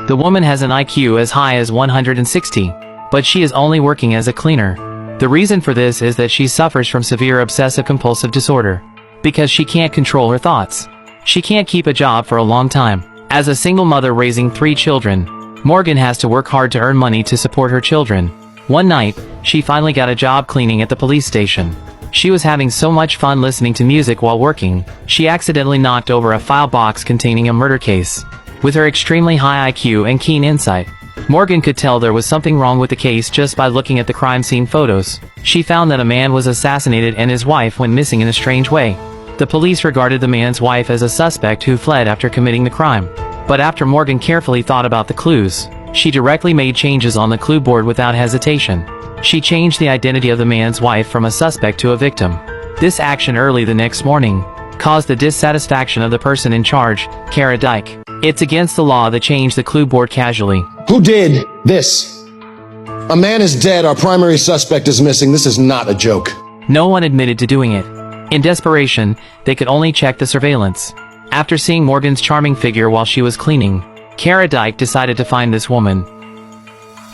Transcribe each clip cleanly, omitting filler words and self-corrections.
The woman has an IQ as high as 160, but she is only working as a cleaner. The reason for this is that she suffers from severe obsessive-compulsive disorder, because she can't control her thoughts. She can't keep a job for a long time. As a single mother raising 3 children, Morgan has to work hard to earn money to support her children. One night, she finally got a job cleaning at the police station. She was having so much fun listening to music while working, she accidentally knocked over a file box containing a murder case. With her extremely high IQ and keen insight, Morgan could tell there was something wrong with the case just by looking at the crime scene photos. She found that a man was assassinated and his wife went missing in a strange way. The police regarded the man's wife as a suspect who fled after committing the crime. But after Morgan carefully thought about the clues, she directly made changes on the clue board without hesitation. She changed the identity of the man's wife from a suspect to a victim. This action early the next morning caused the dissatisfaction of the person in charge, Kara Dyke. It's against the law to change the clue board casually. Who did this? A man is dead, our primary suspect is missing. This is not a joke. No one admitted to doing it. In desperation, they could only check the surveillance. After seeing Morgan's charming figure while she was cleaning, Kara Dyke decided to find this woman.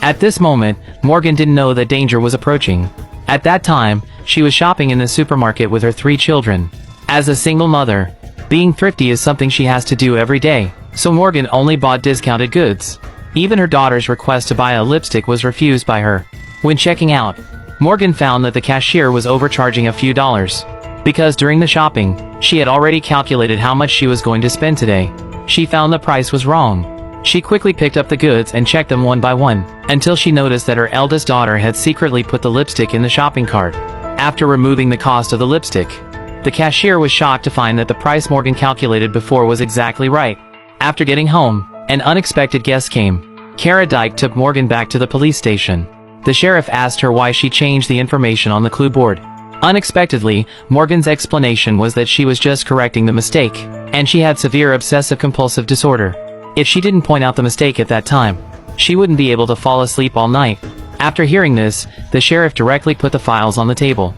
At this moment, Morgan didn't know that danger was approaching. At that time, she was shopping in the supermarket with her 3 children. As a single mother, being thrifty is something she has to do every day, so Morgan only bought discounted goods. Even her daughter's request to buy a lipstick was refused by her. When checking out, Morgan found that the cashier was overcharging a few dollars. Because during the shopping, she had already calculated how much she was going to spend today. She found the price was wrong. She quickly picked up the goods and checked them one by one, until she noticed that her eldest daughter had secretly put the lipstick in the shopping cart. After removing the cost of the lipstick, the cashier was shocked to find that the price Morgan calculated before was exactly right. After getting home, an unexpected guest came. Kara Dyke took Morgan back to the police station. The sheriff asked her why she changed the information on the clue board. Unexpectedly, Morgan's explanation was that she was just correcting the mistake, and she had severe obsessive-compulsive disorder. If she didn't point out the mistake at that time, she wouldn't be able to fall asleep all night. After hearing this, the sheriff directly put the files on the table.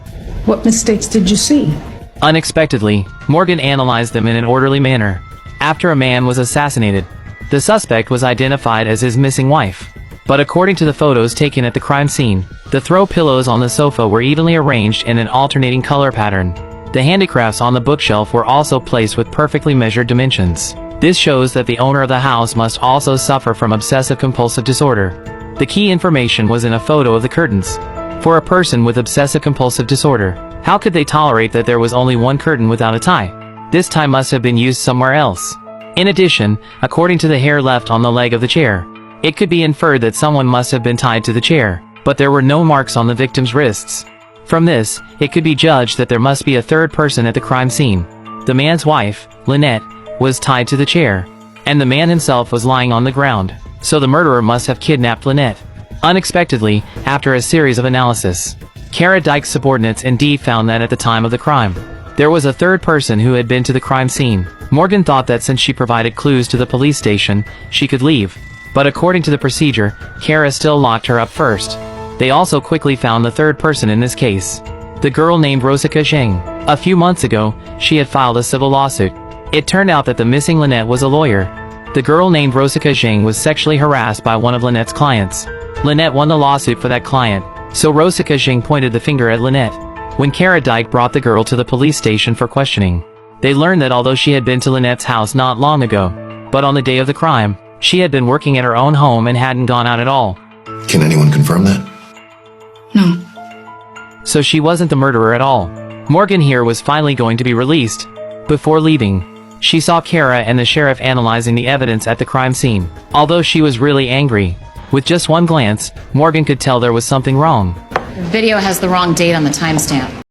What mistakes did you see? Unexpectedly, Morgan analyzed them in an orderly manner. After a man was assassinated, the suspect was identified as his missing wife. But according to the photos taken at the crime scene, the throw pillows on the sofa were evenly arranged in an alternating color pattern. The handicrafts on the bookshelf were also placed with perfectly measured dimensions. This shows that the owner of the house must also suffer from obsessive-compulsive disorder. The key information was in a photo of the curtains. For a person with obsessive-compulsive disorder, how could they tolerate that there was only one curtain without a tie? This tie must have been used somewhere else. In addition, according to the hair left on the leg of the chair, it could be inferred that someone must have been tied to the chair, but there were no marks on the victim's wrists. From this, it could be judged that there must be a third person at the crime scene. The man's wife, Lynette, was tied to the chair, and the man himself was lying on the ground, so the murderer must have kidnapped Lynette. Unexpectedly, after a series of analysis, Kara Dyke's subordinates indeed found that at the time of the crime, there was a third person who had been to the crime scene. Morgan thought that since she provided clues to the police station, she could leave. But according to the procedure, Kara still locked her up first. They also quickly found the third person in this case. The girl named Rosika Zheng. A few months ago, she had filed a civil lawsuit. It turned out that the missing Lynette was a lawyer. The girl named Rosika Zheng was sexually harassed by one of Lynette's clients. Lynette won the lawsuit for that client, so Rosika Zheng pointed the finger at Lynette. When Kara Dyke brought the girl to the police station for questioning, they learned that although she had been to Lynette's house not long ago, but on the day of the crime, she had been working at her own home and hadn't gone out at all. Can anyone confirm that? No. So she wasn't the murderer at all. Morgan here was finally going to be released. Before leaving, she saw Kara and the sheriff analyzing the evidence at the crime scene. Although she was really angry, with just one glance, Morgan could tell there was something wrong. The video has the wrong date on the timestamp.